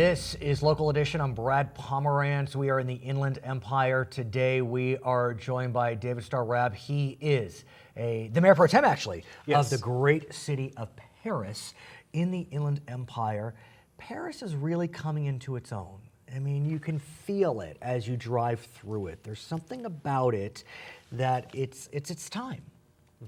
This is Local Edition. I'm Brad Pomerance. We are in the Inland Empire. Today we are joined by David Starr Rabb. He is the Mayor Pro Tem, actually, of the great city of Perris in the Inland Empire. Perris is really coming into its own. I mean, you can feel it as you drive through it. There's something about it that it's time.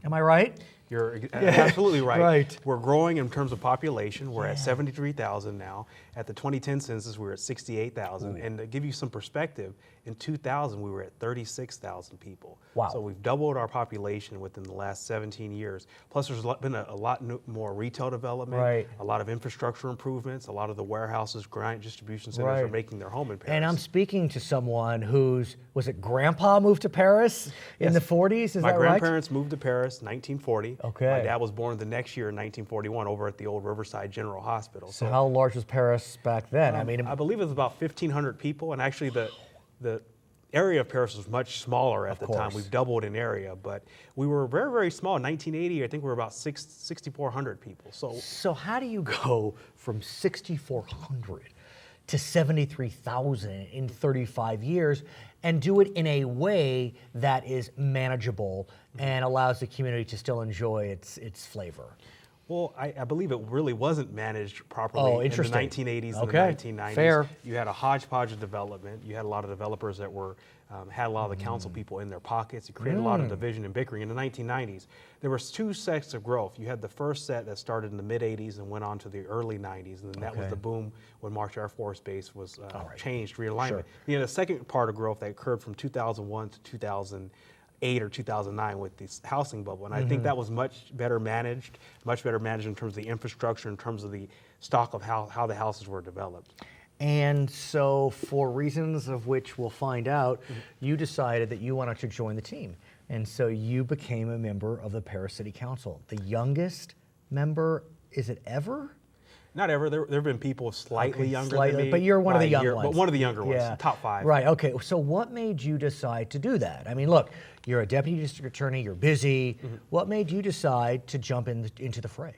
Am I right? You're absolutely right. Right. We're growing in terms of population. We're at 73,000 now. At the 2010 census, we were at 68,000. And to give you some perspective, in 2000, we were at 36,000 people. Wow. So we've doubled our population within the last 17 years. Plus, there's been a lot more retail development, a lot of infrastructure improvements, a lot of the warehouses, giant distribution centers are making their home in Perris. And I'm speaking to someone whose, was it grandpa moved to Perris in the 40s? Is that right? My grandparents moved to Perris in 1940. Okay. My dad was born the next year in 1941 over at the old Riverside General Hospital. So how large was Perris back then? I believe it was about 1,500 people, and actually the area of Perris was much smaller at the time. We've doubled in area, but we were very, very small. In 1980, I think we were about 6,400 people. So how do you go from 6,400 to 73,000 in 35 years and do it in a way that is manageable and allows the community to still enjoy its flavor? Well, I believe it really wasn't managed properly in the 1980s and the 1990s. Fair. You had a hodgepodge of development. You had a lot of developers that were had a lot of the council people in their pockets. It created a lot of division and bickering. In the 1990s, there was two sets of growth. You had the first set that started in the mid-80s and went on to the early 90s, and then that was the boom when March Air Force Base was changed, realignment. You had a second part of growth that occurred from 2001 to 2008 or 2009 with this housing bubble. And I think that was much better managed in terms of the infrastructure, in terms of the stock of how the houses were developed. And so for reasons of which we'll find out, you decided that you wanted to join the team. And so you became a member of the Perris City Council. The youngest member, is it ever? Not ever. There have been people slightly younger than me. But you're one of the young ones. But one of the younger ones, top 5. Right, okay. So what made you decide to do that? I mean, look, you're a deputy district attorney, you're busy. What made you decide to jump into the fray?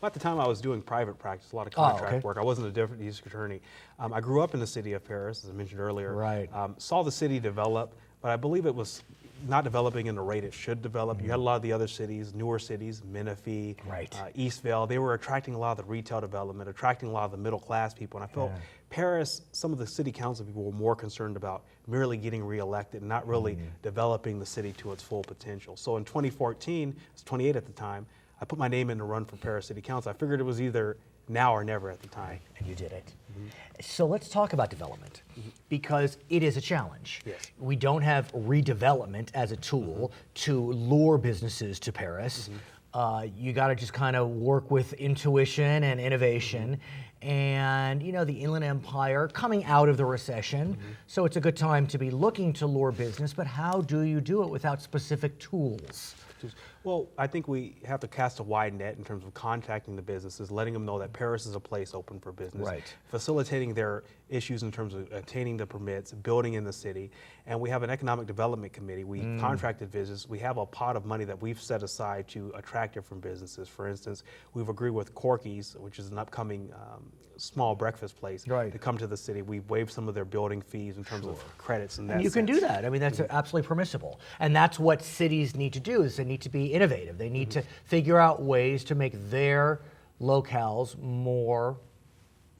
Well, at the time I was doing private practice, a lot of contract work. I wasn't a deputy district attorney. I grew up in the city of Perris, as I mentioned earlier. Right. Saw the city develop, but I believe it was not developing in the rate it should develop. You had a lot of the other cities, newer cities, Menifee, Eastvale. They were attracting a lot of the retail development, attracting a lot of the middle class people. And I felt Perris, some of the city council people were more concerned about merely getting reelected and not really developing the city to its full potential. So in 2014, I was 28 at the time, I put my name in to run for Perris City Council. I figured it was either now or never at the time. And you did it. So let's talk about development, because it is a challenge. Yes. We don't have redevelopment as a tool to lure businesses to Perris. You got to just kind of work with intuition and innovation. And, you know, the Inland Empire coming out of the recession, so it's a good time to be looking to lure business, but how do you do it without specific tools? Well, I think we have to cast a wide net in terms of contacting the businesses, letting them know that Perris is a place open for business, facilitating their issues in terms of attaining the permits, building in the city. And we have an economic development committee. We contracted business. We have a pot of money that we've set aside to attract different businesses. For instance, we've agreed with Corky's, which is an upcoming small breakfast place, to come to the city. We've waived some of their building fees in terms of credits and that. And you can do that. I mean, that's absolutely permissible. And that's what cities need to do, is they need to be innovative. They need to figure out ways to make their locales more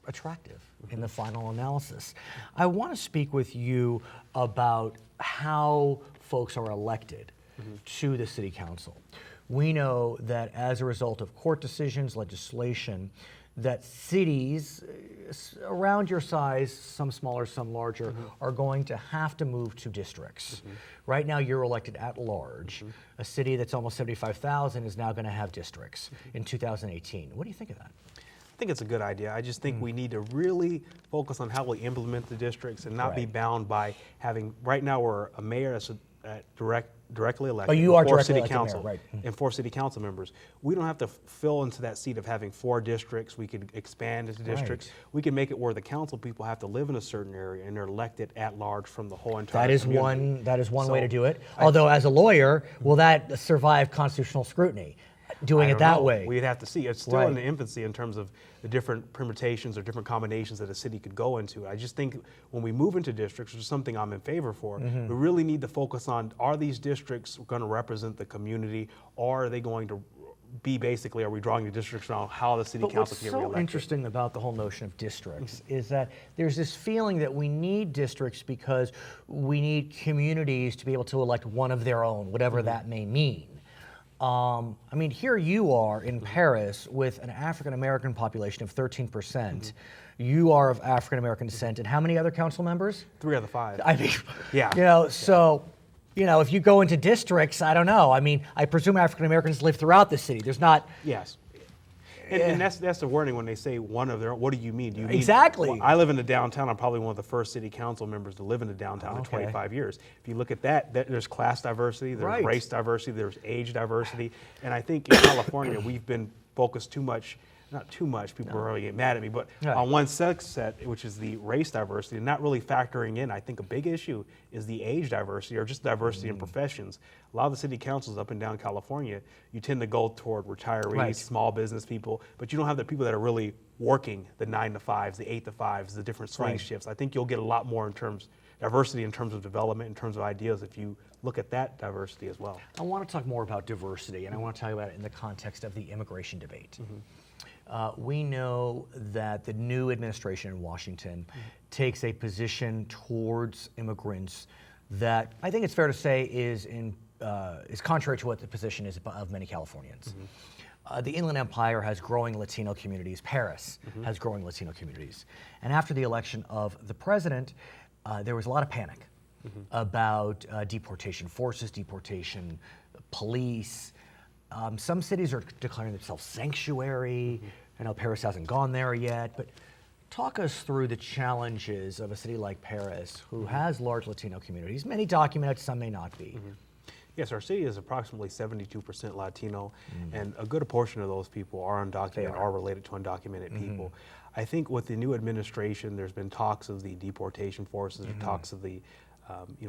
attractive in the final analysis. I want to speak with you about how folks are elected to the city council. We know that as a result of court decisions, legislation, that cities around your size, some smaller, some larger, are going to have to move to districts. Right now you're elected at large. A city that's almost 75,000 is now going to have districts in 2018. What do you think of that? I think it's a good idea. I just think we need to really focus on how we implement the districts and not be bound by having, right now we're a mayor that's directly elected. Oh, you are four directly city elected council mayor, and 4 city council members. We don't have to fill into that seat of having 4 districts. We could expand into districts. We can make it where the council people have to live in a certain area and they're elected at large from the whole entire community. That is one way to do it. Although as a lawyer, will that survive constitutional scrutiny? doing I it don't that know. way. We'd have to see. It's still Right. in the infancy in terms of the different permutations or different combinations that a city could go into. I just think when we move into districts, which is something I'm in favor for, Mm-hmm. we really need to focus on, are these districts going to represent the community, or are they going to be basically, are we drawing the districts around how the city But council what's can get so reelected? interesting about the whole notion of districts is that there's this feeling that we need districts because we need communities to be able to elect one of their own, whatever that may mean. I mean, here you are in Paris with an African American population of 13%. You are of African American descent, and how many other council members? 3 out of the 5. I mean, Yeah. so, if you go into districts, I don't know. I mean, I presume African Americans live throughout the city. There's not. Yes. And that's the wording when they say one of their, what do you mean? Do you mean, Exactly. well, I live in the downtown. I'm probably one of the first city council members to live in the downtown in Okay. 25 years. If you look at that, there's class diversity, there's Right. race diversity, there's age diversity. And I think in California, we've been focused too much, not too much, people are really get mad at me, but Right. on one subset, which is the race diversity, and not really factoring in, I think a big issue is the age diversity or just diversity in professions. A lot of the city councils up and down California, you tend to go toward retirees, Right. small business people, but you don't have the people that are really working the 9 to 5s, the 8 to 5s, the different swing Right. shifts. I think you'll get a lot more in terms diversity in terms of development, in terms of ideas, if you look at that diversity as well. I want to talk more about diversity, and I want to talk about it in the context of the immigration debate. We know that the new administration in Washington takes a position towards immigrants that I think it's fair to say is contrary to what the position is of many Californians. The Inland Empire has growing Latino communities. Perris has growing Latino communities. And after the election of the president, there was a lot of panic about deportation forces, deportation police. Some cities are declaring themselves sanctuary. I know Perris hasn't gone there yet, but talk us through the challenges of a city like Perris, who has large Latino communities, many documented, some may not be. Yes, our city is approximately 72% Latino, and a good portion of those people are undocumented, are related to undocumented people. I think with the new administration, there's been talks of the deportation forces, or talks of the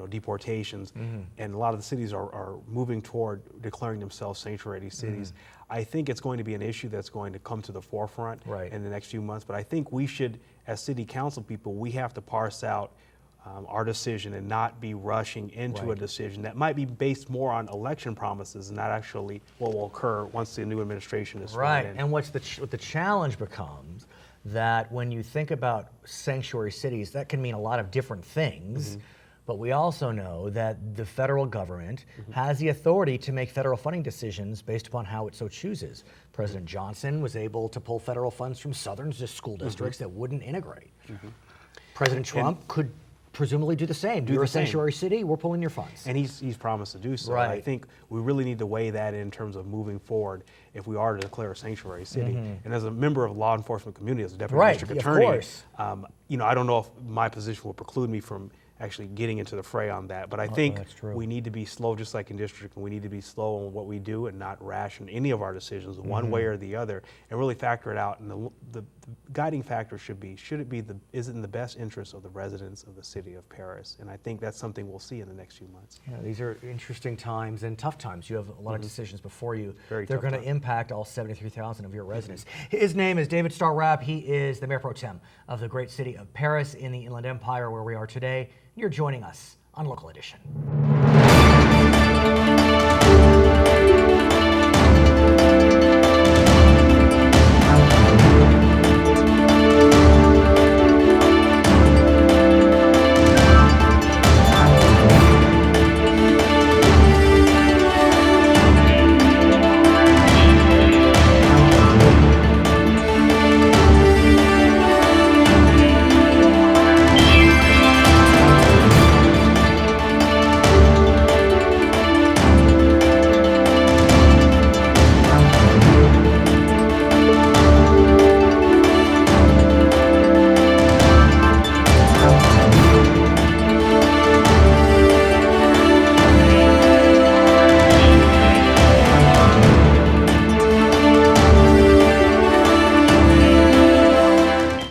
deportations, and a lot of the cities are moving toward declaring themselves sanctuary cities. I think it's going to be an issue that's going to come to the forefront in the next few months, but I think we should, as city council people, we have to parse out our decision and not be rushing into a decision that might be based more on election promises and not actually what will occur once the new administration is sworn in. And what the challenge becomes that when you think about sanctuary cities, that can mean a lot of different things. But we also know that the federal government has the authority to make federal funding decisions based upon how it so chooses. President Johnson was able to pull federal funds from southern school districts that wouldn't integrate. President Trump could presumably do the same. You're a sanctuary city, we're pulling your funds. And he's promised to do so. Right. I think we really need to weigh that in terms of moving forward if we are to declare a sanctuary city. And as a member of the law enforcement community, as a deputy district attorney, I don't know if my position will preclude me from actually getting into the fray on that. But I think we need to be slow, just like in district, and we need to be slow on what we do and not rash in any of our decisions one way or the other, and really factor it out. And the guiding factor is it in the best interest of the residents of the city of Perris? And I think that's something we'll see in the next few months. Yeah, these are interesting times and tough times. You have a lot of decisions before you. Very They're tough going to impact all 73,000 of your residents. His name is David Starr Rabb. He is the Mayor Pro Tem of the great city of Perris in the Inland Empire, where we are today. You're joining us on Local Edition.